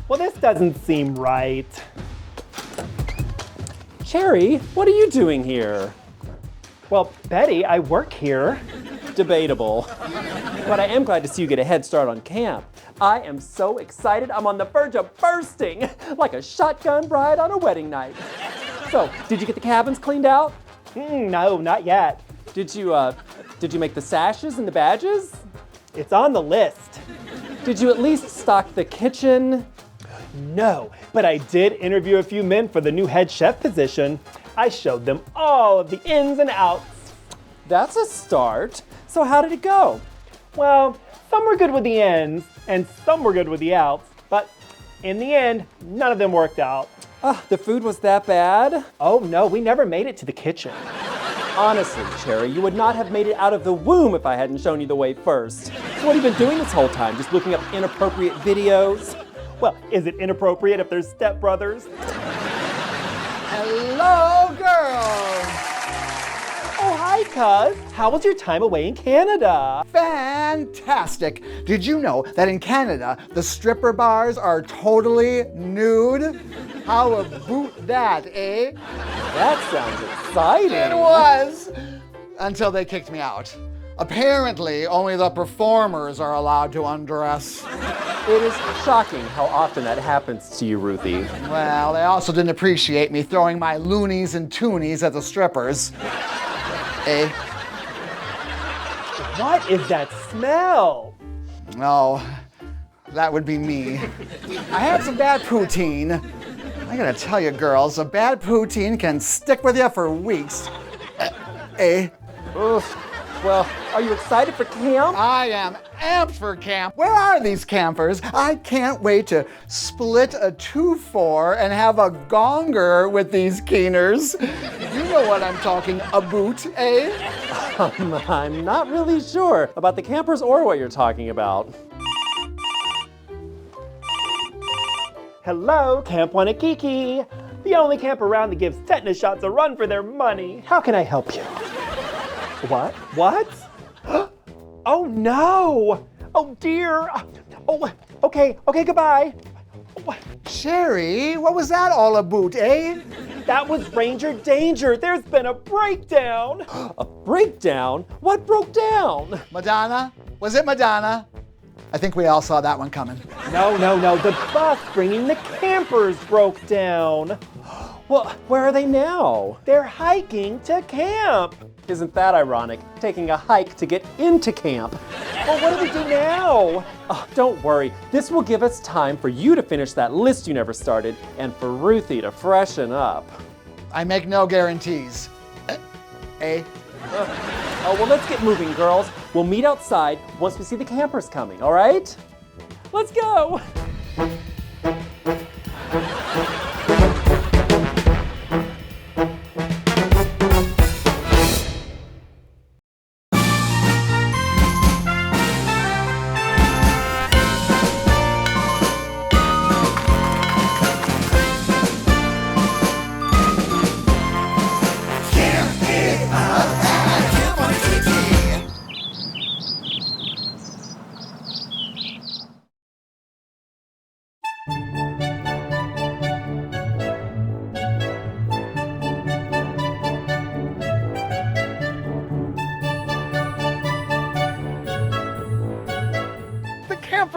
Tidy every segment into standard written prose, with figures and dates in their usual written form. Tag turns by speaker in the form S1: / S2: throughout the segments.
S1: Well, this doesn't seem right.
S2: Cherry, what are you doing here?
S1: Well, Betty, I work here.
S2: Debatable. But I am glad to see you get a head start on camp. I am so excited, I'm on the verge of bursting, like a shotgun bride on a wedding night. So, did you get the cabins cleaned out?
S1: No, not yet.
S2: Did you make the sashes and the badges?
S1: It's on the list.
S2: Did you at least stock the kitchen?
S1: No, but I did interview a few men for the new head chef position. I showed them all of the ins and outs.
S2: That's a start. So how did it go?
S1: Well, some were good with the ins and some were good with the outs, but in the end, none of them worked out.
S2: The food was that bad?
S1: Oh no, we never made it to the kitchen.
S2: Honestly, Cherry, you would not have made it out of the womb if I hadn't shown you the way first. So what have you been doing this whole time? Just looking up inappropriate videos?
S1: Well, is it inappropriate if they're stepbrothers?
S3: Hello, girls!
S1: Oh, hi, cuz. How was your time away in Canada?
S3: Fantastic! Did you know that in Canada, the stripper bars are totally nude? How about that, eh?
S2: That sounds exciting.
S3: It was! Until they kicked me out. Apparently, only the performers are allowed to undress.
S2: It is shocking how often that happens to you, Ruthie.
S3: Well, they also didn't appreciate me throwing my loonies and toonies at the strippers. Eh?
S1: What is that smell?
S3: No, that would be me. I had some bad poutine. I gotta tell you, girls, a bad poutine can stick with you for weeks. Eh?
S2: Oof. Well, are you excited for camp?
S3: I am amped for camp. Where are these campers? I can't wait to split a 2-4 and have a gonger with these keeners. You know what I'm talking about, eh?
S2: I'm not really sure about the campers or what you're talking about.
S1: Hello, Camp Wannakiki. The only camp around that gives tetanus shots a run for their money. How can I help you? What? What? Oh no! Oh dear! Oh, okay, goodbye.
S3: Sherry, what was that all about, eh?
S1: That was Ranger Danger. There's been a breakdown.
S2: A breakdown? What broke down?
S3: Madonna? Was it Madonna? I think we all saw that one coming.
S1: No. The bus bringing the campers broke down.
S2: Well, where are they now?
S1: They're hiking to camp.
S2: Isn't that ironic? Taking a hike to get into camp.
S1: Well, what do we do now?
S2: Oh, don't worry. This will give us time for you to finish that list you never started and for Ruthie to freshen up.
S3: I make no guarantees. Eh?
S2: Oh, well, let's get moving, girls. We'll meet outside once we see the campers coming, all right? Let's go.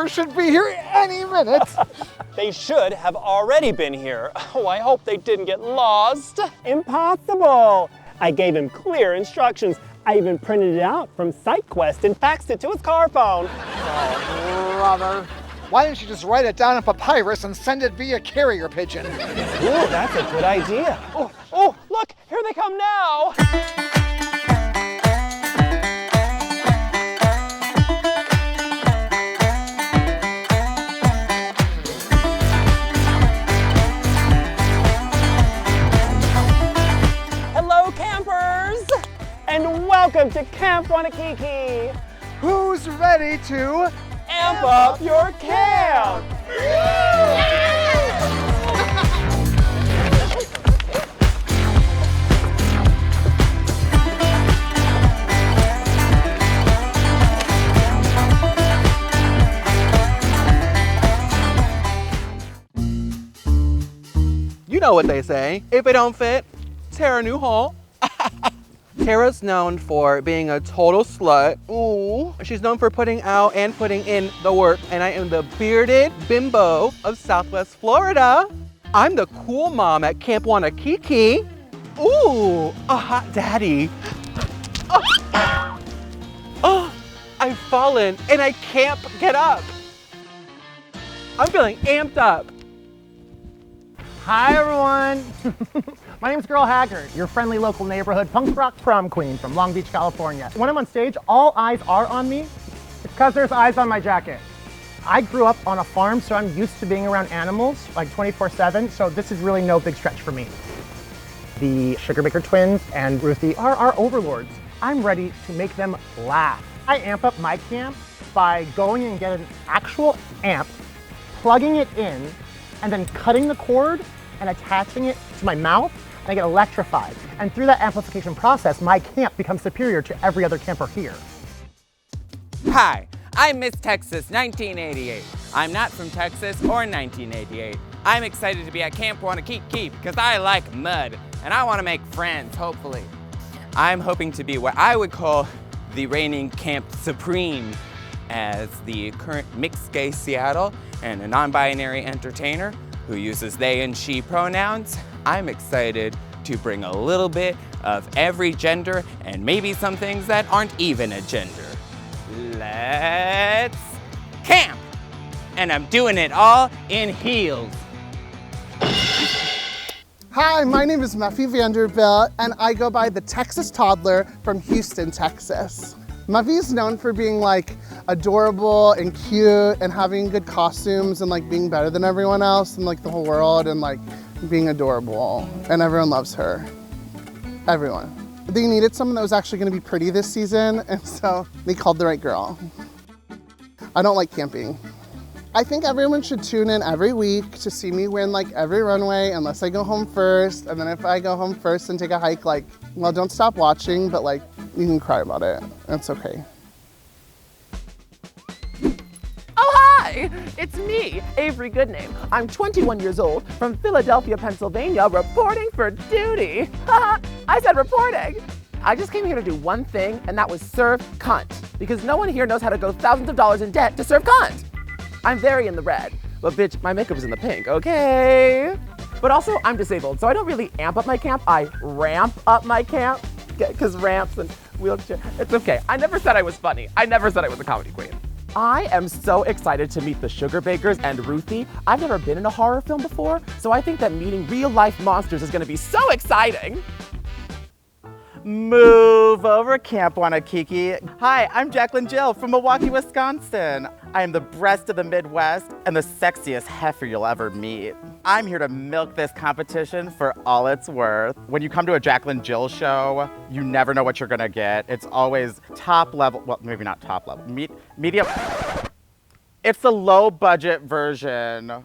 S3: Should be here any minute.
S1: They should have already been here. Oh, I hope they didn't get lost. Impossible. I gave him clear instructions. I even printed it out from SiteQuest and faxed it to his car phone.
S3: Oh, brother. Why didn't you just write it down on papyrus and send it via carrier pigeon?
S1: Ooh, that's a good idea. Oh, look, here they come now. And welcome to Camp Wannakiki.
S3: Who's ready to
S1: amp up your camp?
S4: You know what they say. If it don't fit, tear a new hole. Tara's known for being a total slut. Ooh. She's known for putting out and putting in the work. And I am the bearded bimbo of Southwest Florida. I'm the cool mom at Camp Wannakiki. Ooh, a hot daddy. Oh, I've fallen and I can't get up. I'm feeling amped up.
S5: Hi everyone. My name's Girl Haggard, your friendly local neighborhood punk rock prom queen from Long Beach, California. When I'm on stage, all eyes are on me. It's because there's eyes on my jacket. I grew up on a farm, so I'm used to being around animals like 24/7, so this is really no big stretch for me. The Sugarbaker twins and Ruthie are our overlords. I'm ready to make them laugh. I amp up my camp by going and getting an actual amp, plugging it in, and then cutting the cord and attaching it to my mouth, and I get electrified. And through that amplification process, my camp becomes superior to every other camper here.
S6: Hi, I'm Miss Texas 1988. I'm not from Texas or 1988. I'm excited to be at Camp Wannakiki because I like mud and I want to make friends, hopefully. I'm hoping to be what I would call the reigning Camp Supreme as the current mixed gay Seattle and a non-binary entertainer who uses they and she pronouns. I'm excited to bring a little bit of every gender and maybe some things that aren't even a gender. Let's camp! And I'm doing it all in heels.
S7: Hi, my name is Muffy Vanderbilt, and I go by the Texas Toddler from Houston, Texas. Muffy's known for being like adorable and cute and having good costumes and like being better than everyone else in like the whole world and like being adorable, and everyone loves her. Everyone. They needed someone that was actually gonna be pretty this season, and so they called the right girl. I don't like camping. I think everyone should tune in every week to see me win like every runway unless I go home first. And then if I go home first and take a hike, like, well, don't stop watching, but like, you can cry about it. It's okay.
S1: Oh, hi! It's me, Avery Goodname. I'm 21 years old from Philadelphia, Pennsylvania, reporting for duty. I said reporting. I just came here to do one thing, and that was serve cunt. Because no one here knows how to go thousands of dollars in debt to serve cunt. I'm very in the red, but bitch, my makeup is in the pink, okay? But also, I'm disabled, so I don't really amp up my camp, I ramp up my camp, because ramps and wheelchair, it's okay. I never said I was funny. I never said I was a comedy queen. I am so excited to meet the Sugarbakers and Ruthie. I've never been in a horror film before, so I think that meeting real life monsters is gonna be so exciting.
S8: Move over, Camp Wannakiki. Hi, I'm JACLYN Jill from Milwaukee, Wisconsin. I am the breast of the Midwest and the sexiest heifer you'll ever meet. I'm here to milk this competition for all it's worth. When you come to a JACLYN Jill show, you never know what you're gonna get. It's always top level, well, maybe not top level, medium. It's the low budget version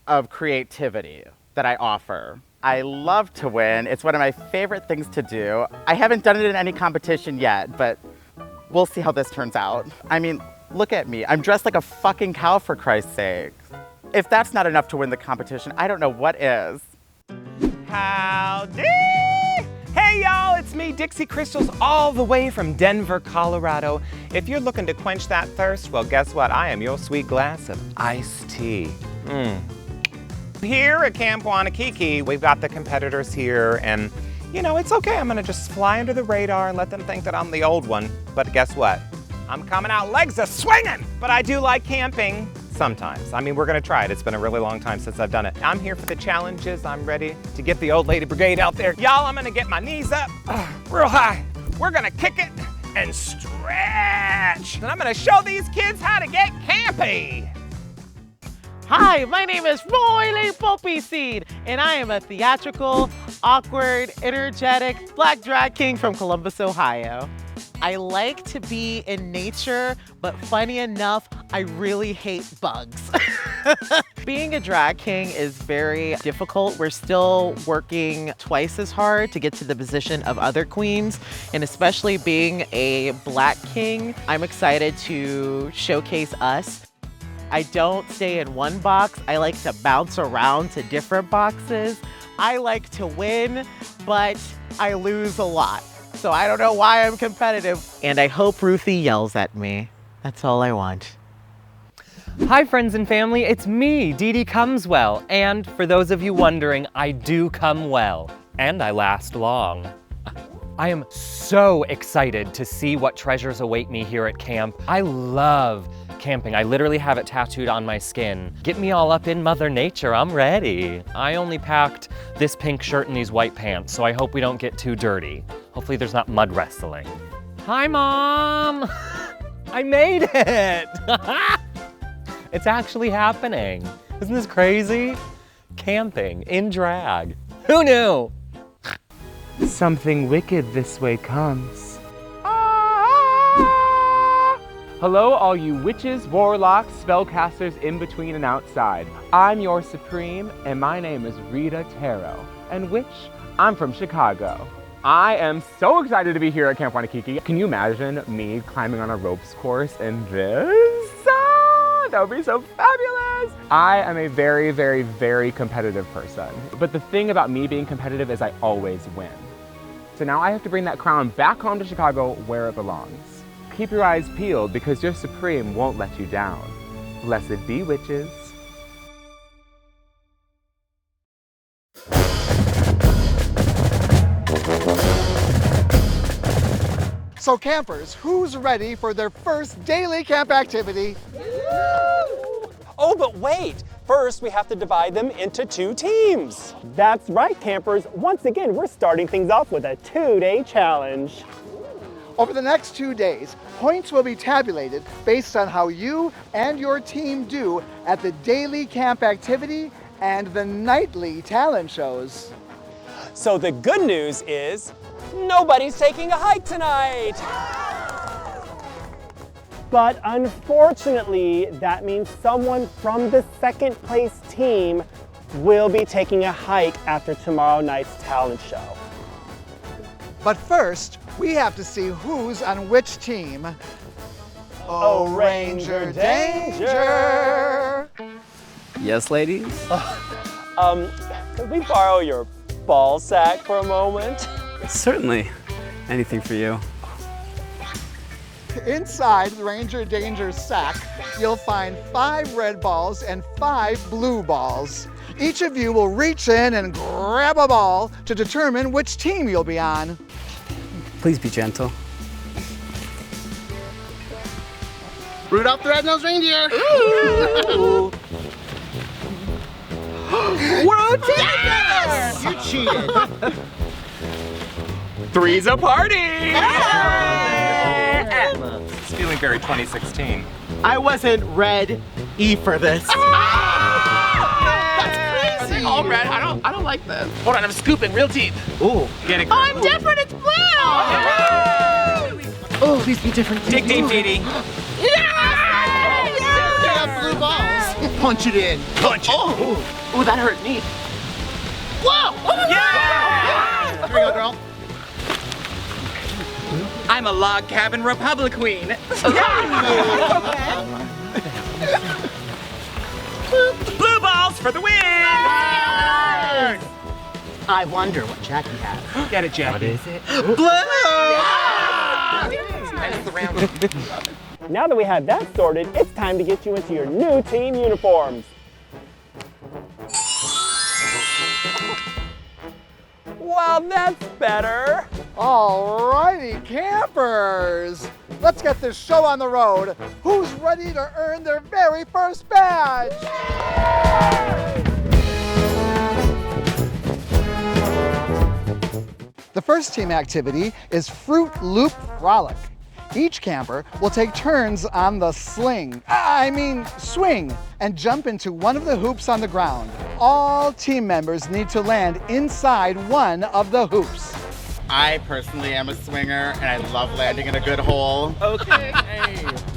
S8: of creativity that I offer. I love to win. It's one of my favorite things to do. I haven't done it in any competition yet, but we'll see how this turns out. I mean, look at me. I'm dressed like a fucking cow, for Christ's sake. If that's not enough to win the competition, I don't know what is.
S9: Howdy! Hey y'all, it's me, Dixie Crystals, all the way from Denver, Colorado. If you're looking to quench that thirst, well, guess what? I am your sweet glass of iced tea. Here at Camp Wannakiki, we've got the competitors here, and you know, it's okay. I'm gonna just fly under the radar and let them think that I'm the old one. But guess what? I'm coming out legs a swinging! But I do like camping sometimes. I mean, we're gonna try it. It's been a really long time since I've done it. I'm here for the challenges. I'm ready to get the old lady brigade out there. Y'all, I'm gonna get my knees up real high. We're gonna kick it and stretch. And I'm gonna show these kids how to get campy.
S10: Hi, my name is POPPYSEED, and I am a theatrical, awkward, energetic black drag king from Columbus, Ohio. I like to be in nature, but funny enough, I really hate bugs. Being a drag king is very difficult. We're still working twice as hard to get to the position of other queens, and especially being a black king, I'm excited to showcase us. I don't stay in one box. I like to bounce around to different boxes. I like to win, but I lose a lot. So I don't know why I'm competitive. And I hope Ruthie yells at me. That's all I want.
S11: Hi friends and family, it's me, DIDI CUMSWELL. And for those of you wondering, I do come well. And I last long. I am so excited to see what treasures await me here at camp. I love camping. I literally have it tattooed on my skin. Get me all up in Mother Nature, I'm ready. I only packed this pink shirt and these white pants, so I hope we don't get too dirty. Hopefully there's not mud wrestling. Hi, Mom! I made it! It's actually happening. Isn't this crazy? Camping in drag. Who knew?
S12: Something wicked this way comes. Hello, all you witches, warlocks, spellcasters in between and outside. I'm your supreme, and my name is Rita Tarot. And witch, I'm from Chicago. I am so excited to be here at Camp Wannakiki. Can you imagine me climbing on a ropes course in this? That would be so fabulous! I am a very, very, very competitive person. But the thing about me being competitive is I always win. So now I have to bring that crown back home to Chicago where it belongs. Keep your eyes peeled because your supreme won't let you down. Blessed be witches.
S3: So campers, who's ready for their first daily camp activity?
S2: Oh, but wait! First, we have to divide them into 2 teams.
S1: That's right, campers. Once again, we're starting things off with a 2-day challenge.
S3: Over the next 2 days, points will be tabulated based on how you and your team do at the daily camp activity and the nightly talent shows.
S2: So the good news is, nobody's taking a hike tonight!
S1: But unfortunately, that means someone from the second place team will be taking a hike after tomorrow night's talent show.
S3: But first, we have to see who's on which team.
S1: Oh, Ranger Danger!
S13: Yes, ladies?
S2: Could we borrow your ball sack for a moment?
S13: Certainly. Anything for you.
S3: Inside the Ranger Danger's sack, you'll find 5 red balls and 5 blue balls. Each of you will reach in and grab a ball to determine which team you'll be on.
S13: Please be gentle.
S7: Rudolph the Red-Nosed Reindeer!
S10: Ooh.
S7: We're on together! You cheated.
S9: 3's a party! It's feeling very 2016.
S10: I wasn't ready for this.
S7: That's crazy!
S10: All red. I don't like this. Hold on, I'm scooping real deep. Ooh.
S9: Get it.
S10: Oh, I'm different. It's blue. Oh, please be different.
S9: Dig deep, DIDI.
S7: Blue balls. Punch it in. Punch it.
S10: Oh, that hurt me. Whoa! Oh,
S7: Yeah! Here we go, girl.
S6: I'm a log cabin Republic queen.
S9: Blue balls for the win!
S10: I wonder what Jackie has.
S9: Get it, Jackie.
S10: What is it?
S9: Blue!
S1: Now that we have that sorted, it's time to get you into your new team uniforms.
S2: Well, that's better.
S3: Alrighty, campers! Let's get this show on the road. Who's ready to earn their very first badge? The first team activity is Fruit Loop Frolic. Each camper will take turns on the swing, and jump into one of the hoops on the ground. All team members need to land inside one of the hoops.
S8: I personally am a swinger, and I love landing in a good hole.
S10: Okay.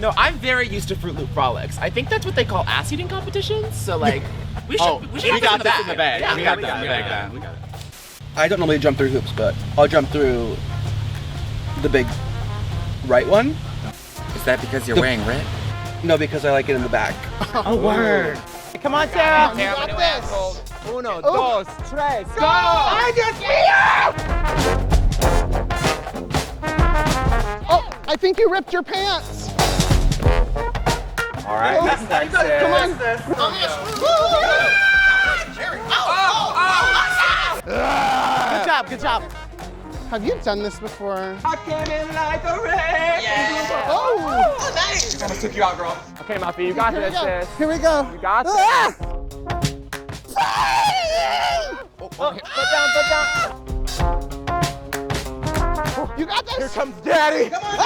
S10: No, I'm very used to Fruit Loop Frolics. I think that's what they call ass eating competitions. So like, we got this in the bag.
S8: Yeah, we got that in the bag.
S14: I don't normally jump through hoops, but I'll jump through the big right one.
S8: Is that because you're wearing red?
S14: No, because I like it in the back.
S10: Oh, word. Come on, Sarah.
S7: You got this.
S4: Uno, dos, tres, go!
S7: I just Oh, I think you ripped your pants.
S9: All right, Miss Texas.
S7: Come on.
S10: Good job, good job.
S7: Have you done this before?
S4: I came in like a wreck.
S7: Oh!
S4: Nice. I took you out, girl.
S12: Okay, Muffy, you got this, sis.
S7: Here we go.
S12: You got this.
S4: Okay, foot down, foot down.
S7: You got this.
S4: Here comes Daddy. Come on,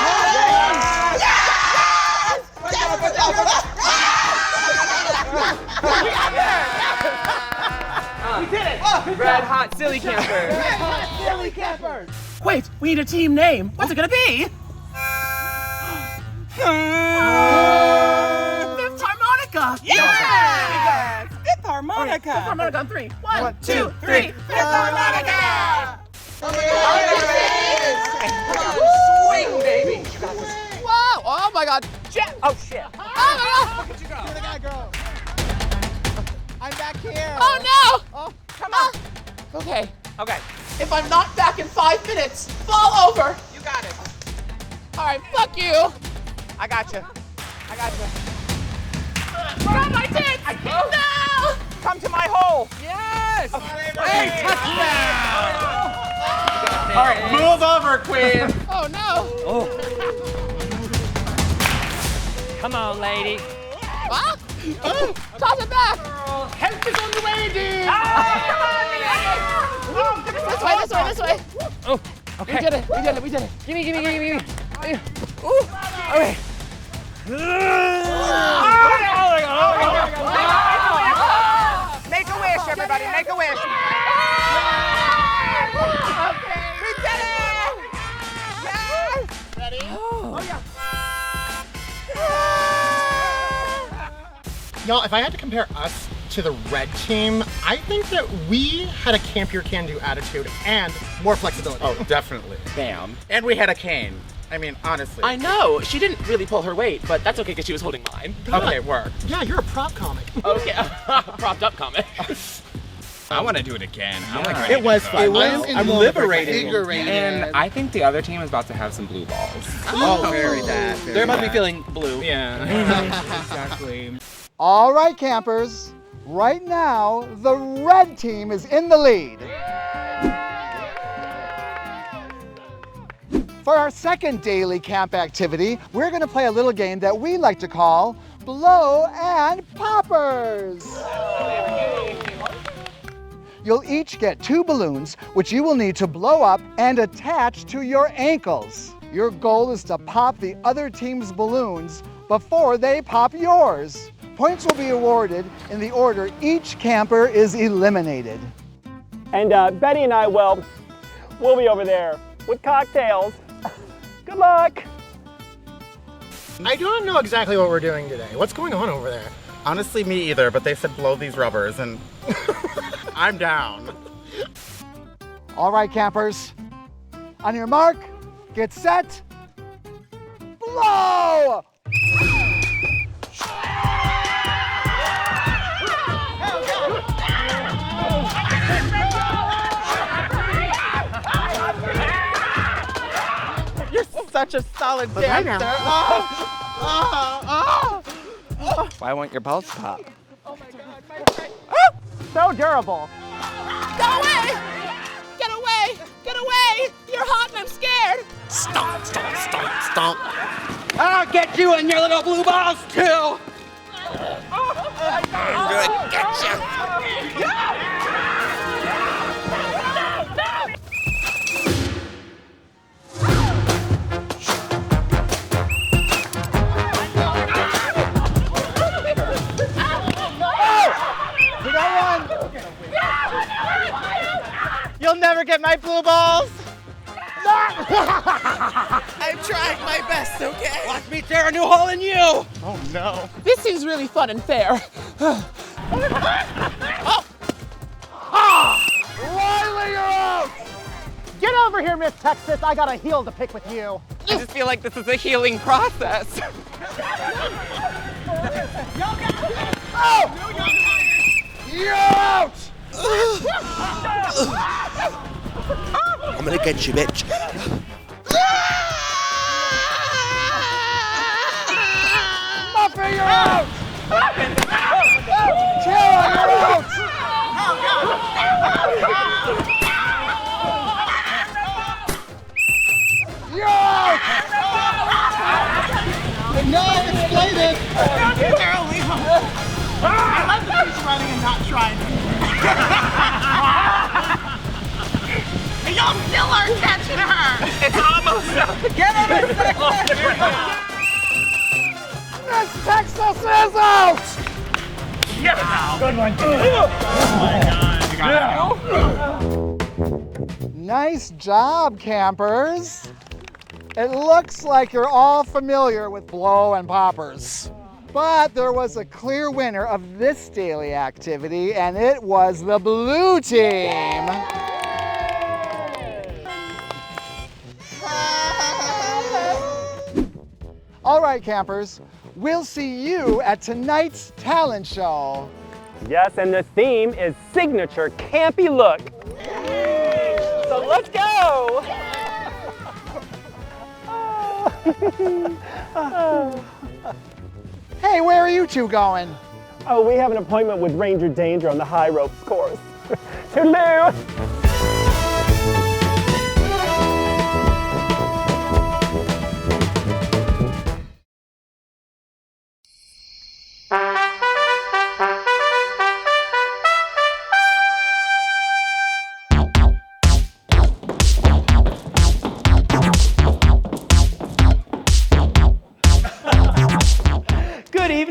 S10: We did it.
S12: Red hot silly camper.
S10: Silly campers.
S15: Wait, we need a team name. What's it gonna be? Fifth harmonica.
S10: Yeah.
S15: Fifth harmonica. Fifth harmonica on 3. 1, 2, 3. Fifth harmonica.
S4: Swing, baby.
S10: Wow. Oh my God.
S15: Oh shit.
S10: Oh my God.
S4: Look at you go.
S7: Here we go, girl. I'm back here.
S10: Oh no.
S7: Oh,
S10: Come on.
S15: Okay.
S4: Okay,
S15: If I'm not back in 5 minutes, fall over.
S4: you got it.
S15: All right, fuck you.
S4: I got you. I got you.
S15: Grab my tits. I can't. No.
S4: Come to my hole.
S15: Yes.
S4: Hey, touchdown. All right, move over, Queen.
S15: Oh no.
S11: Come on, lady.
S15: What? Oh, toss it back.
S7: help is on the way, dude.
S15: This way.
S11: Oh, okay.
S15: We did it.
S11: Gimme.
S15: Ooh.
S11: Okay.
S4: Make a wish, everybody. Make a wish.
S15: We did it. Yes.
S7: Ready?
S15: Oh yeah.
S5: Y'all, if I had to compare us to the red team, I think that we had a camp your can do attitude and more flexibility.
S8: Oh, definitely.
S15: Bam.
S8: And we had a cane. I mean, honestly.
S15: I know. She didn't really pull her weight, but that's okay because she was holding mine.
S8: Okay, work.
S5: Yeah, you're a prop comic.
S15: Okay. Propped up comic.
S6: I want to do it again.
S7: It was fun.
S4: I'm liberating.
S6: And I think the other team is about to have some blue balls.
S14: Oh, very bad.
S4: They're about to be feeling blue.
S6: Yeah, exactly.
S3: All right, campers. Right now, the red team is in the lead. For our second daily camp activity, we're going to play a little game that we like to call Blow and Poppers. You'll each get 2 balloons, which you will need to blow up and attach to your ankles. Your goal is to pop the other team's balloons before they pop yours. Points will be awarded in the order each camper is eliminated.
S1: And Betty and I, well, we'll be over there with cocktails. Good luck.
S5: I don't know exactly what we're doing today. What's going on over there?
S8: Honestly, me either, but they said blow these rubbers, and I'm down.
S3: All right, campers. On your mark, get set, blow!
S10: You're such a solid dancer.
S6: Why won't your balls pop?
S5: So durable.
S15: Go away! Get away! Get away! You're hot and I'm scared!
S8: Stomp, stomp, stomp, stomp.
S4: I'll get you and your little blue balls too.
S6: I'm gonna get you.
S10: You'll never get my blue balls.
S15: I'm trying my best, okay?
S4: Watch me tear a new hole in you.
S10: Oh no.
S15: This seems really fun and fair.
S7: Riley, you're out!
S5: Get over here, Miss Texas. I got a heel to pick with you.
S4: I just feel like this is a healing process.
S7: You're out!
S14: I'm gonna get you, bitch.
S3: Muffy, you're out! Tara, you're out! You're out!
S7: No, explain it! Tara, leave him! I love that she's running and not trying. Y'all still aren't catching her!
S15: It's almost up.
S7: Get him in
S3: Miss Texas is out!
S15: Yes! Good one, kid. Oh my God. You got
S3: Nice job, campers. It looks like you're all familiar with blow and poppers. But there was a clear winner of this daily activity, and it was the blue team. All right, campers, we'll see you at tonight's talent show.
S2: Yes, and the theme is signature campy look. So let's go!
S3: Hey, where are you two going?
S2: Oh, we have an appointment with Ranger Danger on the high ropes course. Toodaloo!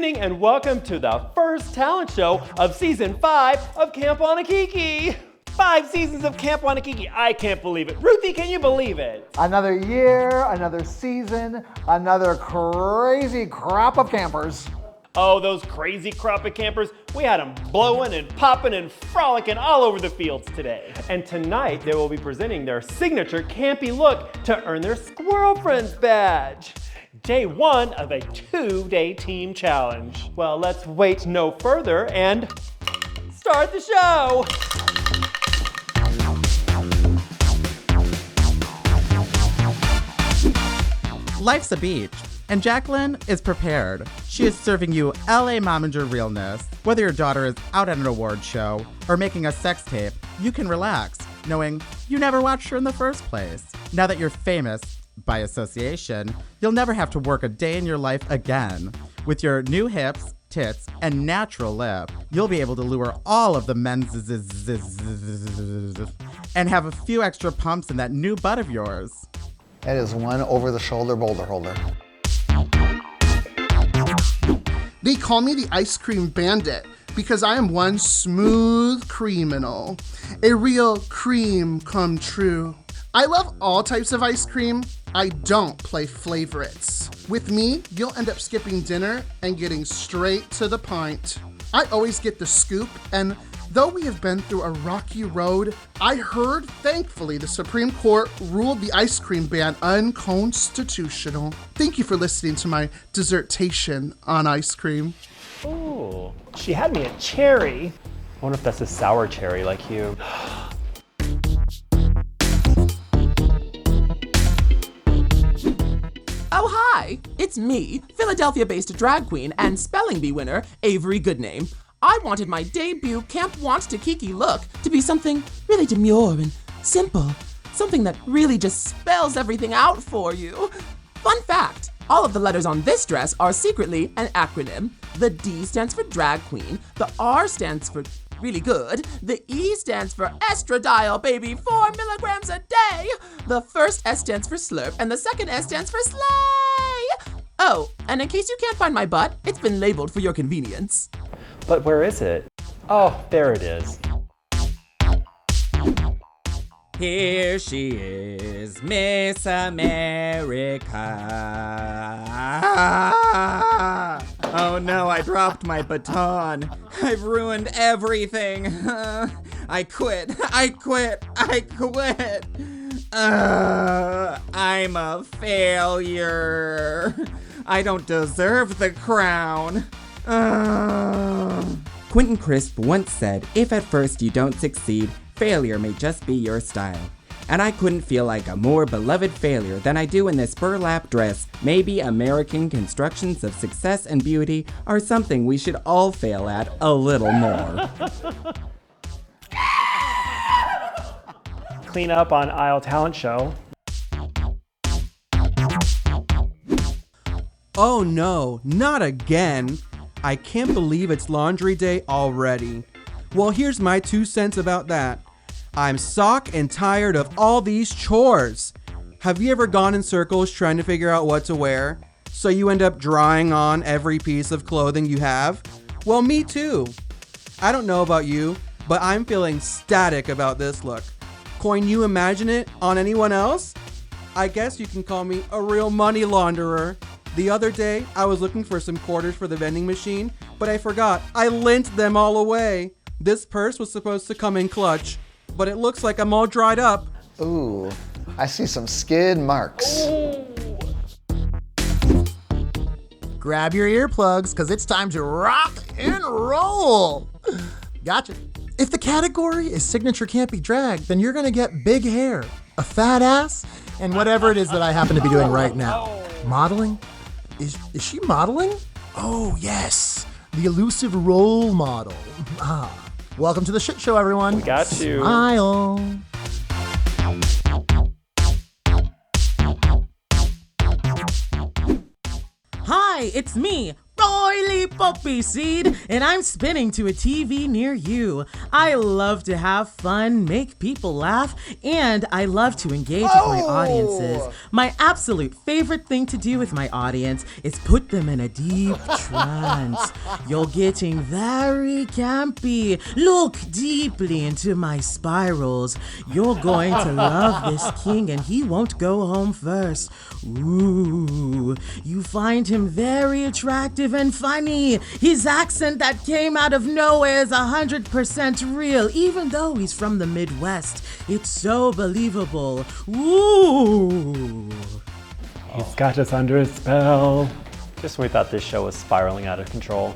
S2: And welcome to the first talent show of season 5 of Camp Wannakiki. 5 seasons of Camp Wannakiki. I can't believe it. Ruthie, can you believe it?
S3: Another year, another season, another crazy crop of campers.
S2: Oh, those crazy crop of campers. We had them blowing and popping and frolicking all over the fields today. And tonight they will be presenting their signature campy look to earn their Squirrel Friends badge. Day 1 of a 2-day team challenge. Well, let's wait no further and start the show.
S8: Life's a beach, and JACLYN is prepared. She is serving you LA Momager realness. Whether your daughter is out at an award show or making a sex tape, you can relax, knowing you never watched her in the first place. Now that you're famous, by association, you'll never have to work a day in your life again. With your new hips, tits, and natural lip, you'll be able to lure all of the men's and have a few extra pumps in that new butt of yours.
S3: It is one over-the-shoulder boulder holder.
S7: They call me the ice cream bandit because I am one smooth criminal. A real cream come true. I love all types of ice cream. I don't play favorites. With me, you'll end up skipping dinner and getting straight to the point. I always get the scoop, and though we have been through a rocky road, I heard, thankfully, the Supreme Court ruled the ice cream ban unconstitutional. Thank you for listening to my dissertation on ice cream.
S2: Ooh, she had me at cherry. I wonder if that's a sour cherry like you.
S16: Oh, hi! It's me, Philadelphia-based drag queen and spelling bee winner, Avery Goodname. I wanted my debut Camp Wannakiki look to be something really demure and simple. Something that really just spells everything out for you. Fun fact, all of the letters on this dress are secretly an acronym. The D stands for drag queen, the R stands for really good, the E stands for estradiol, baby, 4 milligrams a day. The first S stands for slurp, and the second S stands for slay. Oh, and in case you can't find my butt, it's been labeled for your convenience.
S2: But where is it? Oh, there it is.
S6: Here she is, Miss America. Oh no, I dropped my baton. I've ruined everything. I quit. I'm a failure. I don't deserve the crown. Quentin Crisp once said, if at first you don't succeed, failure may just be your style. And I couldn't feel like a more beloved failure than I do in this burlap dress. Maybe American constructions of success and beauty are something we should all fail at a little more.
S1: Clean up on Aisle Talent Show.
S4: Oh no, not again. I can't believe it's laundry day already. Well, here's my 2 cents about that. I'm sock and tired of all these chores. Have you ever gone in circles trying to figure out what to wear? So you end up drying on every piece of clothing you have? Well, me too. I don't know about you, but I'm feeling static about this look. Can you imagine it on anyone else? I guess you can call me a real money launderer. The other day, I was looking for some quarters for the vending machine, but I forgot. I lent them all away. This purse was supposed to come in clutch, but it looks like I'm all dried up.
S3: Ooh, I see some skid marks.
S5: Grab your earplugs, because it's time to rock and roll. Gotcha. If the category is signature can't be dragged, then you're gonna get big hair, a fat ass, and whatever it is that I happen to be doing right now. Modeling? Is she modeling? Oh, yes. The elusive role model. Welcome to the shit show, everyone.
S1: We got you.
S5: Smile.
S10: Hi, it's me, Roily POPPYSEED, and I'm spinning to a TV near you. I love to have fun, make people laugh, and I love to engage with my audiences. My absolute favorite thing to do with my audience is put them in a deep trance. You're getting very campy. Look deeply into my spirals. You're going to love this king, and he won't go home first. Ooh, you find him very attractive and funny. His accent that came out of nowhere is 100% real, even though he's from the Midwest. It's so believable. Ooh.
S1: He's got us under a spell. Just when we thought this show was spiraling out of control.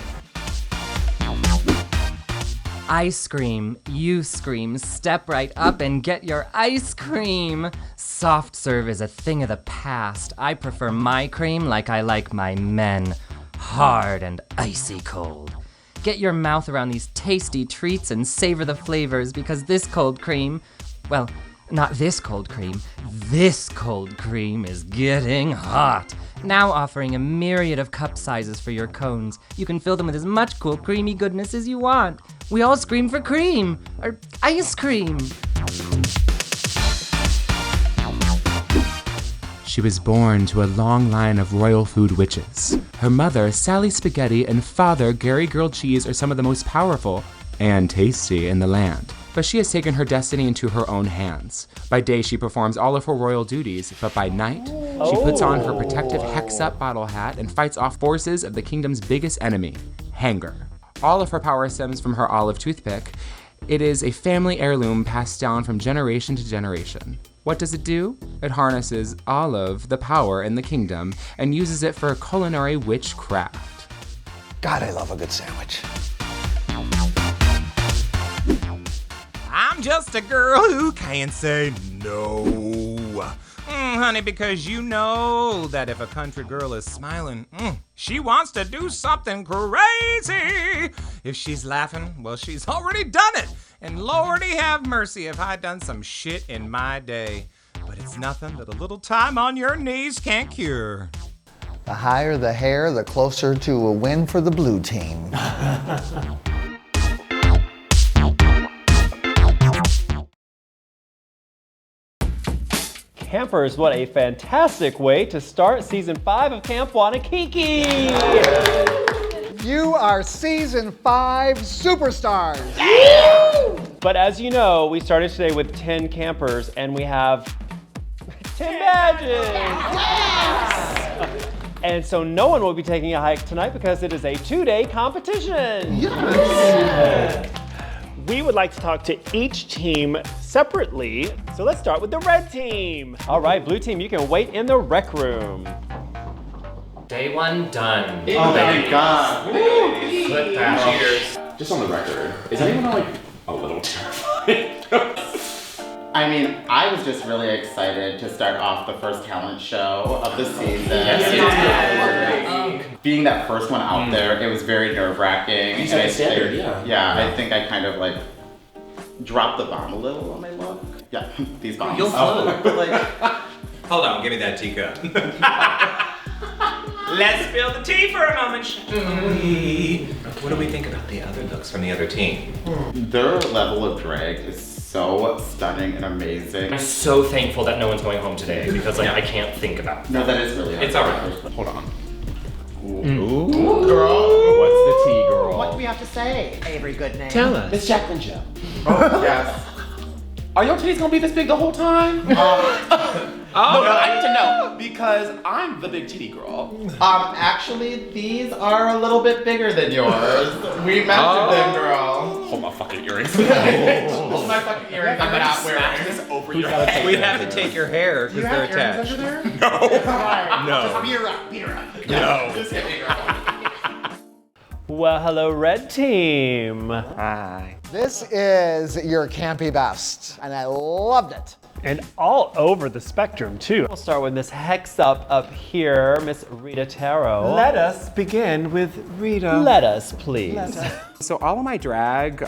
S11: I scream, you scream, step right up and get your ice cream. Soft serve is a thing of the past. I prefer my cream like I like my men, hard and icy cold. Get your mouth around these tasty treats and savor the flavors, because this cold cream, well, not this cold cream is getting hot. Now offering a myriad of cup sizes for your cones. You can fill them with as much cool creamy goodness as you want. We all scream for cream, or ice cream.
S12: She was born to a long line of royal food witches. Her mother, Sally Spaghetti, and father, Gary Grilled Cheese, are some of the most powerful and tasty in the land. But she has taken her destiny into her own hands. By day, she performs all of her royal duties, but by night, she puts on her protective hex-up bottle hat and fights off forces of the kingdom's biggest enemy, Hanger. All of her power stems from her olive toothpick. It is a family heirloom passed down from generation to generation. What does it do? It harnesses Olive, the power in the kingdom, and uses it for culinary witchcraft.
S3: God, I love a good sandwich.
S9: I'm just a girl who can't say no. Honey, because you know that if a country girl is smiling, she wants to do something crazy. If she's laughing, well, she's already done it. And Lordy have mercy if I done some shit in my day. But it's nothing that a little time on your knees can't cure.
S3: The higher the hair, the closer to a win for the blue team.
S1: Campers, what a fantastic way to start season 5 of Camp Wannakiki!
S3: You are season 5 superstars!
S1: But as you know, we started today with 10 campers and we have 10 badges! Yes! And so no one will be taking a hike tonight because it is a 2-day competition! Yes! We would like to talk to each team separately, so let's start with the red team. All right, blue team, you can wait in the rec room.
S11: Day 1 done.
S17: Oh my god.
S11: Foot paddle.
S17: Just on the record, is anyone like a little terrified?
S8: I mean, I was just really excited to start off the first talent show of the season. Being that first one out there, it was very nerve-wracking.
S1: You set the standard,
S8: Yeah, I think I kind of like dropped the bomb a little on my look. Yeah, these bombs.
S9: You'll float. Hold on, give me that teacup. Let's spill the tea for a moment, shall we? What do we think about the other looks from the other team?
S8: Their level of drag is so stunning and amazing.
S17: I'm so thankful that no one's going home today because like I can't think about it.
S8: No, that is really hard.
S9: It's alright.
S8: Hold on.
S3: Ooh,
S12: girl. What's the tea, girl?
S10: What do we have to say? Avery Goodname.
S17: Tell us.
S1: Miss JACLYN Joe.
S8: Oh, yes.
S17: Are your titties gonna be this big the whole time?
S1: No, I need to know because I'm the big titty girl.
S8: Actually, these are a little bit bigger than yours. We measured them, girl.
S1: Hold my fucking earrings.
S8: Hold my fucking earrings. I'm not wearing
S1: this over your head.
S9: We have to take your hair because they're attached.
S1: No.
S8: Just beat her up. Beat her up.
S1: No.
S8: Just hit me, girl.
S2: Well, hello, red team.
S9: Hi.
S3: This is your campy best, and I loved it.
S1: And all over the spectrum, too.
S2: We'll start with Miss Hex up here, Miss Rita Taro.
S1: Let us begin with Rita.
S2: Let us, please.
S12: So all of my drag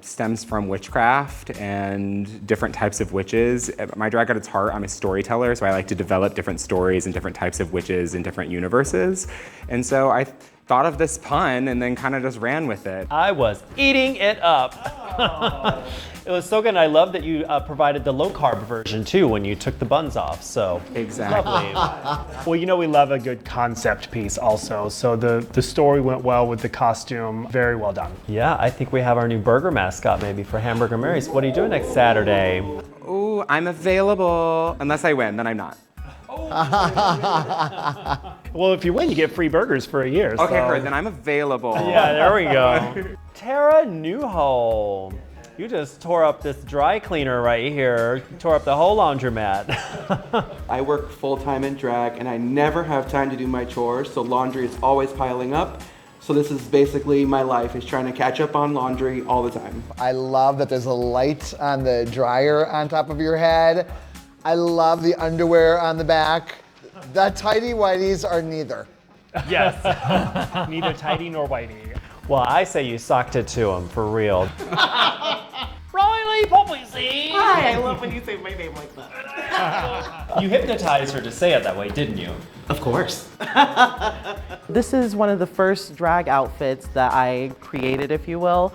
S12: stems from witchcraft and different types of witches. My drag at its heart, I'm a storyteller, so I like to develop different stories and different types of witches in different universes. And so I thought of this pun and then kind of just ran with it.
S2: I was eating it up. It was so good, and I love that you provided the low-carb version, too, when you took the buns off, so.
S12: Exactly.
S2: Lovely.
S1: Well, you know we love a good concept piece also, so the story went well with the costume. Very well done.
S2: Yeah, I think we have our new burger mascot maybe for Hamburger Mary's. What are you doing next Saturday?
S12: Ooh, I'm available. Unless I win, then I'm not.
S1: Well, if you win, you get free burgers for a year.
S12: Okay,
S1: so.
S12: Heard, then I'm available.
S2: Yeah, there we go. Tara Newhole. You just tore up this dry cleaner right here. You tore up the whole laundromat.
S14: I work full-time in drag and I never have time to do my chores, so laundry is always piling up. So this is basically my life, is trying to catch up on laundry all the time.
S3: I love that there's a light on the dryer on top of your head. I love the underwear on the back. The tighty-whities are neither.
S1: Yes, neither tighty nor whitey.
S2: Well, I say you socked it to him, for real.
S10: Riley POPPYSEED. Hi, I love when you say my name like that.
S2: You hypnotized her to say it that way, didn't you?
S1: Of course.
S10: This is one of the first drag outfits that I created, if you will.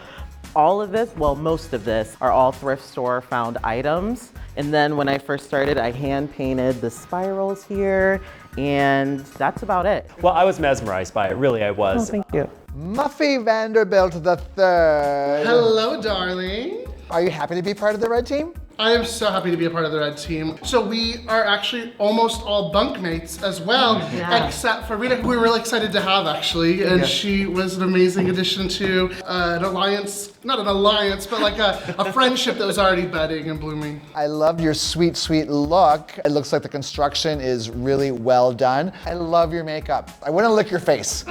S10: All of this, well, most of this, are all thrift store found items. And then when I first started, I hand painted the spirals here, and that's about it.
S2: Well, I was mesmerized by it, really I was.
S10: Oh, thank you.
S3: Muffy Vanderbilt III.
S7: Hello, darling.
S3: Are you happy to be part of the red team?
S7: I am so happy to be a part of the red team. So we are actually almost all bunkmates as well, except for Rita, who we're really excited to have actually. And she was an amazing addition to an alliance, not an alliance, but like a friendship that was already budding and blooming.
S3: I love your sweet, sweet look. It looks like the construction is really well done. I love your makeup. I want to lick your face.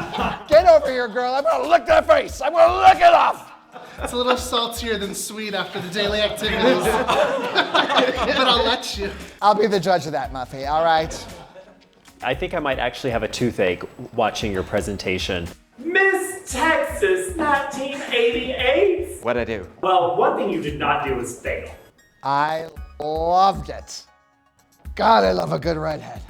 S3: Get over here, girl. I'm gonna lick that face. I'm gonna lick it off.
S7: It's a little saltier than sweet after the daily activities. But I'll let you.
S3: I'll be the judge of that, Muffy, all right?
S2: I think I might actually have a toothache watching your presentation.
S1: Miss Texas 1988.
S9: What'd I do?
S1: Well, one thing you did not do is fail.
S3: I loved it. God, I love a good redhead.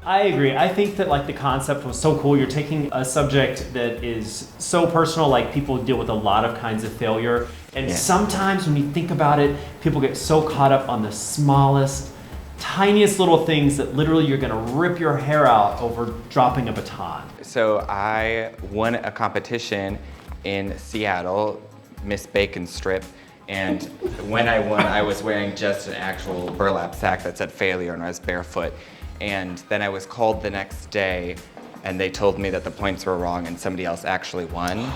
S2: I agree. I think that like the concept was so cool. You're taking a subject that is so personal, like people deal with a lot of kinds of failure. And sometimes when you think about it, people get so caught up on the smallest, tiniest little things that literally you're gonna rip your hair out over dropping a baton.
S6: So I won a competition in Seattle, Miss Bacon Strip. And when I won, I was wearing just an actual burlap sack that said failure and I was barefoot. And then I was called the next day and they told me that the points were wrong and somebody else actually won.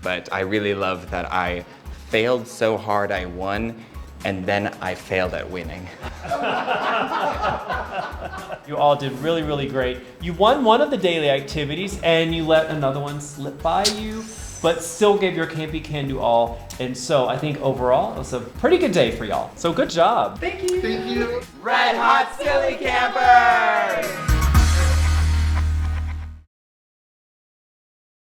S6: But I really love that I failed so hard I won and then I failed at winning.
S2: You all did really, really great. You won one of the daily activities and you let another one slip by you. but still gave your campy can-do all. And so I think overall, it was a pretty good day for y'all. So good job.
S15: Thank you.
S7: Thank you.
S6: Red Hot Silly Campers!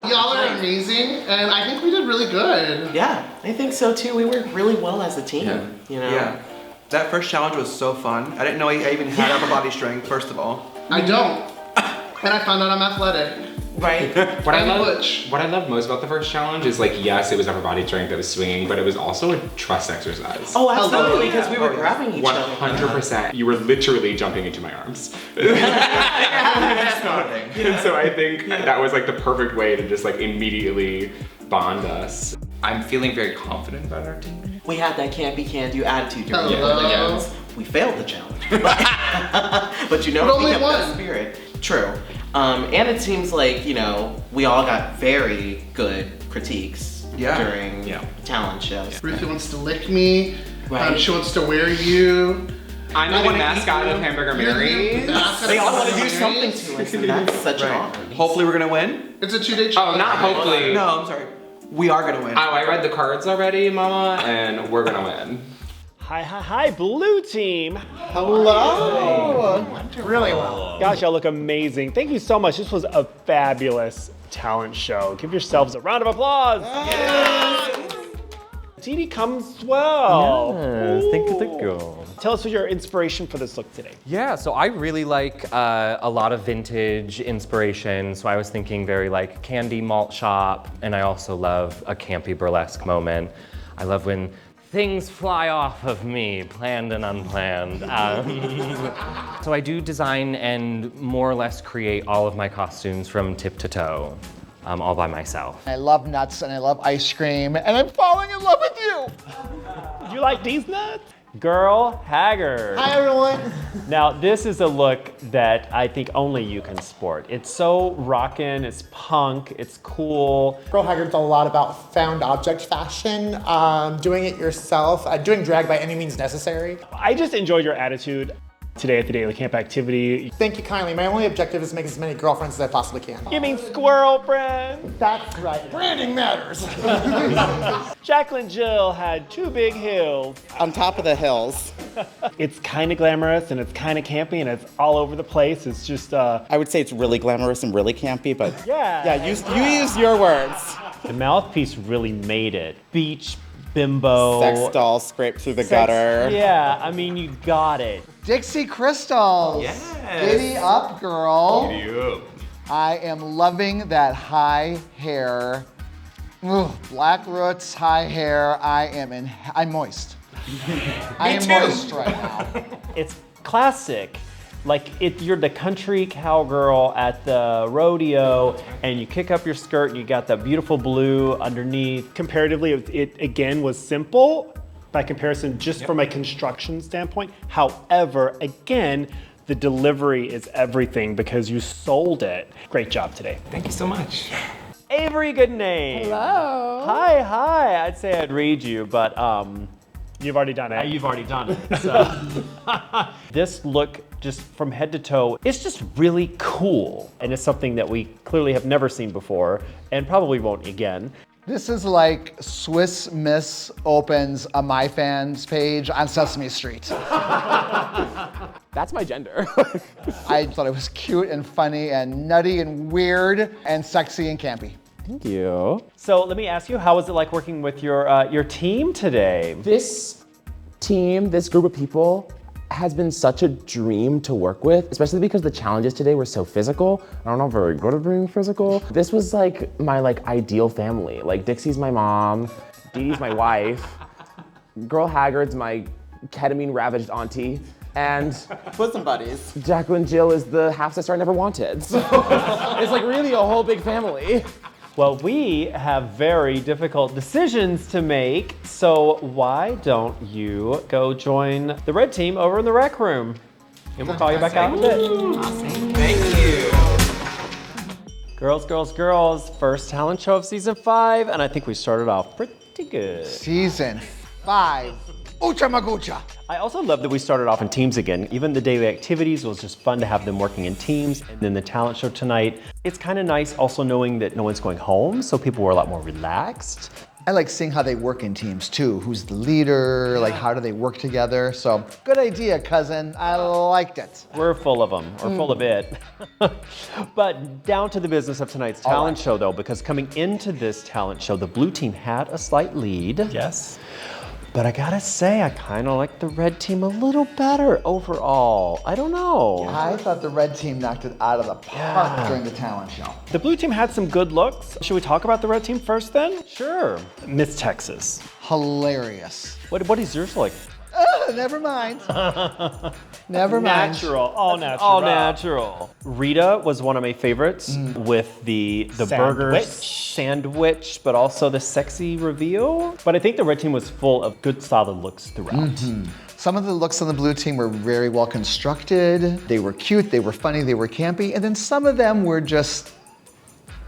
S7: Y'all are amazing, and I think we did really good.
S10: Yeah, I think so too. We worked really well as a team. You know?
S14: Yeah. That first challenge was so fun. I didn't know I even had upper body strength, first of all.
S7: I don't. And I found out I'm athletic.
S10: Right.
S12: What I love most about the first challenge is, like, yes, it was upper body strength that was swinging, but it was also a trust exercise.
S10: Oh, absolutely, because we were grabbing each other.
S12: 100%. You were literally jumping into my arms. And so I think that was like the perfect way to just like immediately bond us.
S9: I'm feeling very confident about our team.
S10: We had that campy can-do attitude during the
S7: Hello.
S10: games. We failed the challenge. But you know,
S7: But
S10: we
S7: only
S10: kept
S7: one.
S10: that spirit. True. And it seems like, you know, we all got very good critiques during talent shows.
S7: Ruthie wants to lick me.
S10: Right.
S7: She wants to wear you.
S12: I'm the mascot of Hamburger Mary's.
S10: They all want to do something to us, and that's such an honor.
S14: Hopefully we're gonna win.
S7: It's a 2-day challenge.
S12: Oh, not hopefully.
S14: No, I'm sorry. We are gonna win.
S12: Oh, I read the cards already, Mama, and we're gonna win.
S1: Hi, blue team.
S7: Hello. Really well.
S1: Gosh, y'all look amazing. Thank you so much. This was a fabulous talent show. Give yourselves a round of applause. DIDI CUMSWELL.
S11: Yes, thank you.
S1: Tell us what your inspiration for this look today.
S11: Yeah, so I really like a lot of vintage inspiration. So I was thinking very like candy malt shop, and I also love a campy burlesque moment. I love when things fly off of me, planned and unplanned. So I do design and more or less create all of my costumes from tip to toe, all by myself.
S3: I love nuts and I love ice cream, and I'm falling in love with you.
S1: Do you like these nuts? Girl Haggard.
S5: Hi, everyone.
S1: Now, this is a look that I think only you can sport. It's so rockin', it's punk, it's cool.
S5: Girl Haggard's a lot about found object fashion, doing it yourself, doing drag by any means necessary.
S1: I just enjoyed your attitude today at the daily camp activity.
S5: Thank you kindly. My only objective is to make as many girlfriends as I possibly can.
S1: You mean squirrel friend?
S5: That's right. Branding matters.
S1: JACLYN Jill had 2 big hills.
S8: On top of the hills.
S1: It's kind of glamorous and it's kind of campy and it's all over the place. It's just
S8: I would say it's really glamorous and really campy, but
S1: yeah,
S8: you use your words.
S1: The mouthpiece really made it. Beach, bimbo.
S8: Sex doll scraped through the gutter.
S1: Yeah, I mean, you got it.
S3: Dixie Crystals.
S8: Yes.
S3: Giddy up, girl.
S9: Giddy up.
S3: I am loving that high hair. Ugh, black roots, high hair. I'm moist. I am moist right now.
S1: It's classic. Like, you're the country cowgirl at the rodeo, and you kick up your skirt, and you got that beautiful blue underneath. Comparatively, it again was simple by comparison, just from a construction standpoint. However, again, the delivery is everything because you sold it. Great job today.
S9: Thank you so much.
S1: Avery, good name.
S18: Hello.
S1: Hi. I'd say I'd read you, but you've already done it. You've already done it. So. This look, just from head to toe, it's just really cool. And it's something that we clearly have never seen before and probably won't again.
S3: This is like Swiss Miss opens a My Fans page on Sesame Street.
S4: That's my gender.
S3: I thought it was cute and funny and nutty and weird and sexy and campy.
S1: Thank you. So let me ask you, how was it like working with your team today?
S4: This team, this group of people, has been such a dream to work with, especially because the challenges today were so physical. I'm not very good at being physical. This was like my ideal family. Like Dixie's my mom, DIDI's my wife, Girl Haggard's my ketamine ravaged auntie, and
S8: bosom buddies.
S4: JACLYN Jill is the half sister I never wanted. So it's like really a whole big family.
S1: Well, we have very difficult decisions to make, so why don't you go join the red team over in the rec room? And we'll call you back out in a bit.
S6: Awesome. Thank you.
S1: Girls, first talent show of season 5, and I think we started off pretty good.
S3: Season 5. Ucha-magucha.
S2: I also love that we started off in teams again. Even the daily activities was just fun to have them working in teams. And then the talent show tonight. It's kind of nice also knowing that no one's going home, so people were a lot more relaxed.
S3: I like seeing how they work in teams too. Who's the leader? Like, how do they work together? So, good idea, cousin. I liked it.
S2: We're full of them, or full of it. But down to the business of tonight's talent show though, because coming into this talent show, the blue team had a slight lead.
S1: Yes.
S2: But I gotta say, I kind of like the red team a little better overall. I don't know.
S3: I thought the red team knocked it out of the park during the talent show.
S1: The blue team had some good looks. Should we talk about the red team first then?
S2: Sure.
S1: Miss Texas.
S3: Hilarious.
S2: What is yours like?
S3: Never mind. Never mind.
S1: Natural, all natural.
S2: All natural. Rita was one of my favorites with the burger sandwich, but also the sexy reveal. But I think the red team was full of good, solid looks throughout.
S3: Some of the looks on the blue team were very well constructed. They were cute, they were funny, they were campy, and then some of them were just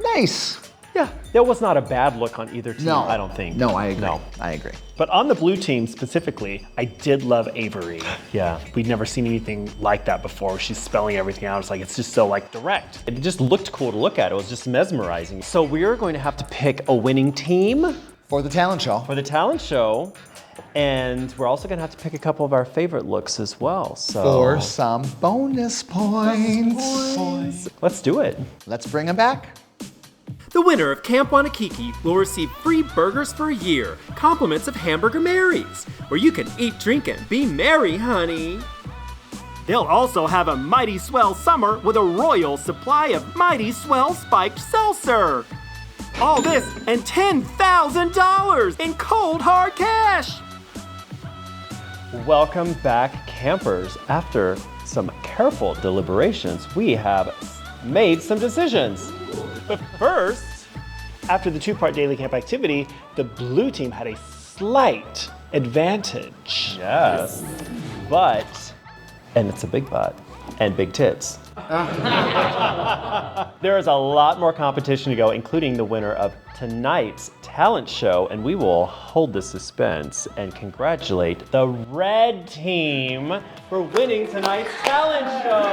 S3: nice.
S2: Yeah, there was not a bad look on either team, I don't think.
S3: No, I agree. No, I agree.
S1: But on the blue team specifically, I did love Avery.
S2: Yeah.
S1: We'd never seen anything like that before. She's spelling everything out. It's like, it's just so like direct.
S2: It just looked cool to look at. It was just mesmerizing. So we're going to have to pick a winning team.
S3: For the talent show.
S2: For the talent show. And we're also gonna have to pick a couple of our favorite looks as well, so.
S3: For some bonus points.
S2: Let's do it.
S3: Let's bring them back.
S2: The winner of Camp Wannakiki will receive free burgers for a year, compliments of Hamburger Mary's, where you can eat, drink, and be merry, honey.
S1: They'll also have a Mighty Swell summer with a royal supply of Mighty Swell spiked seltzer. All this and $10,000 in cold hard cash.
S2: Welcome back, campers. After some careful deliberations, we have made some decisions.
S1: But first, after the two-part daily camp activity, the blue team had a slight advantage.
S2: Yes, but, and it's a big butt, and big tits. There is a lot more competition to go, including the winner of tonight's talent show, and we will hold the suspense and congratulate the red team for winning tonight's talent show.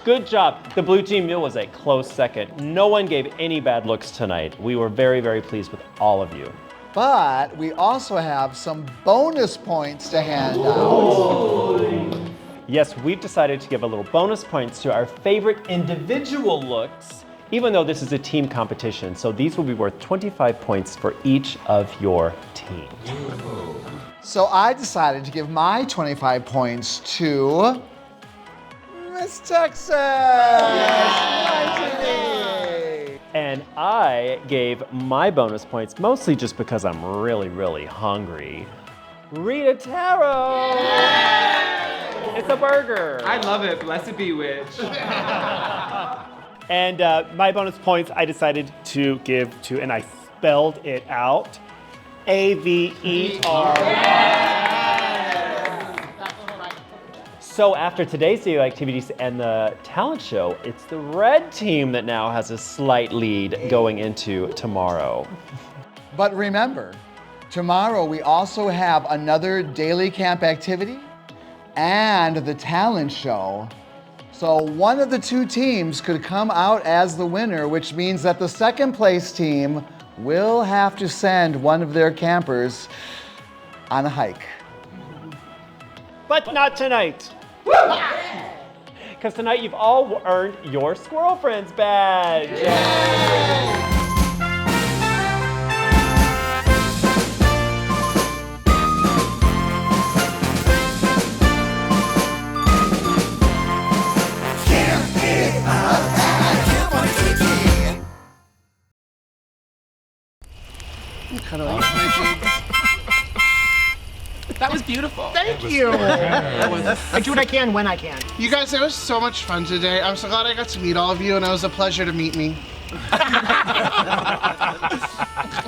S2: Good job. The blue team was a close second. No one gave any bad looks tonight. We were very, very pleased with all of you.
S3: But we also have some bonus points to hand out.
S2: Yes, we've decided to give a little bonus points to our favorite individual looks, even though this is a team competition. So these will be worth 25 points for each of your teams.
S3: So I decided to give my 25 points to Miss Texas.
S2: And I gave my bonus points mostly just because I'm really, really hungry. Rita Taro! It's a burger.
S12: I love it. Blessed be witch.
S1: And my bonus points I decided to give to, and I spelled it out, AVERY.
S2: So after today's daily activities and the talent show, it's the red team that now has a slight lead going into tomorrow.
S3: But remember, tomorrow we also have another daily camp activity and the talent show. So one of the two teams could come out as the winner, which means that the second place team will have to send one of their campers on a hike.
S1: But not tonight.
S2: Because tonight you've all earned your Squirrel Friends badge.
S15: That was beautiful.
S5: Thank you. I do what I can when I can.
S7: You guys, it was so much fun today. I'm so glad I got to meet all of you, and it was a pleasure to meet me.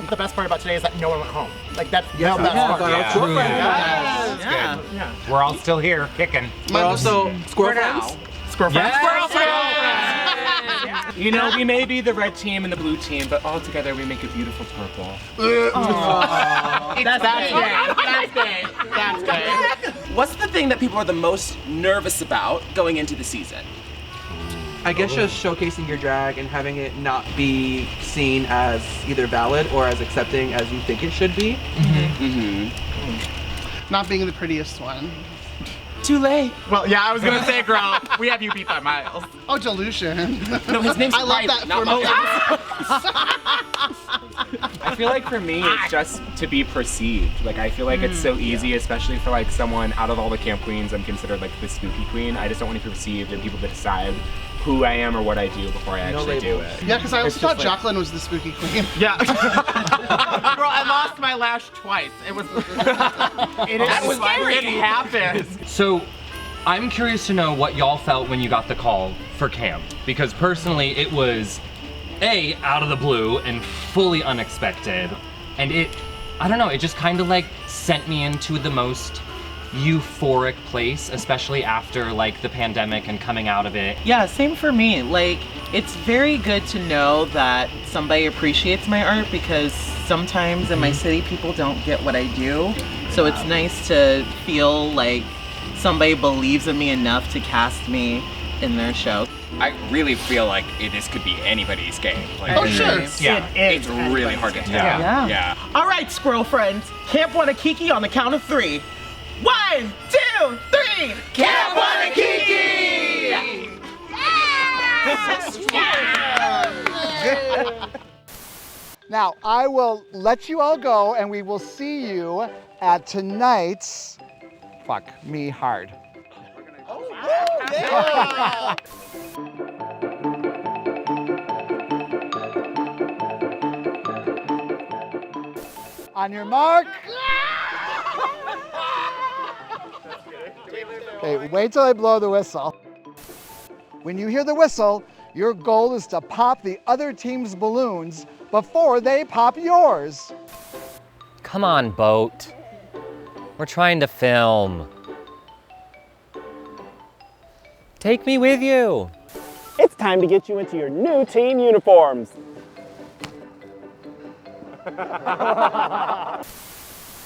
S5: The best part about today is that no one went home. Like that's the best part.
S9: Yeah. We're all still here, kicking.
S4: We're also Squirrel Friends.
S5: Squirrel Friends.
S4: Squirrel Friends.
S12: You know, we may be the red team and the blue team, but all together we make a beautiful purple.
S10: That's good.
S16: What's the thing that people are the most nervous about going into the season?
S14: I guess just showcasing your drag and having it not be seen as either valid or as accepting as you think it should be.
S7: Not being the prettiest one.
S16: Too late.
S8: Well, yeah, I was gonna say, girl, we have you beat by miles.
S7: Oh, delusion.
S16: No, his name's
S7: I love
S16: Riley,
S7: that
S16: not
S7: for
S12: I feel like for me, it's just to be perceived. Like, I feel like it's so easy, especially for like someone out of all the camp queens, I'm considered like the spooky queen. I just don't want to be perceived and people to decide who I am or what I do before I actually do it.
S7: Yeah, because I
S12: It's
S7: also thought
S12: just like-
S7: JACLYN was the spooky queen.
S8: Yeah. Girl, I lost my lash twice. It was. It was scary. It happens.
S11: So, I'm curious to know what y'all felt when you got the call for camp, because personally it was A, out of the blue and fully unexpected, and I don't know, it just kind of like sent me into the most euphoric place, especially after like the pandemic and coming out of it.
S10: Yeah, same for me. Like, it's very good to know that somebody appreciates my art because sometimes in my city people don't get what I do. So it's nice to feel like somebody believes in me enough to cast me in their show.
S6: I really feel like this could be anybody's game. Like,
S10: Oh, sure.
S6: Yeah,
S10: It is
S6: it's really hard to tell.
S10: Yeah.
S6: Yeah.
S10: All right, squirrel friends. Camp Wannakiki on the count of 3. 1, 2, 3. Camp Wannakiki!
S3: Now, I will let you all go and we will see you at tonight's Fuck Me Hard. On your mark. Okay, wait till I blow the whistle. When you hear the whistle, your goal is to pop the other team's balloons before they pop yours.
S11: Come on, boat. We're trying to film. Take me with you.
S1: It's time to get you into your new teen uniforms.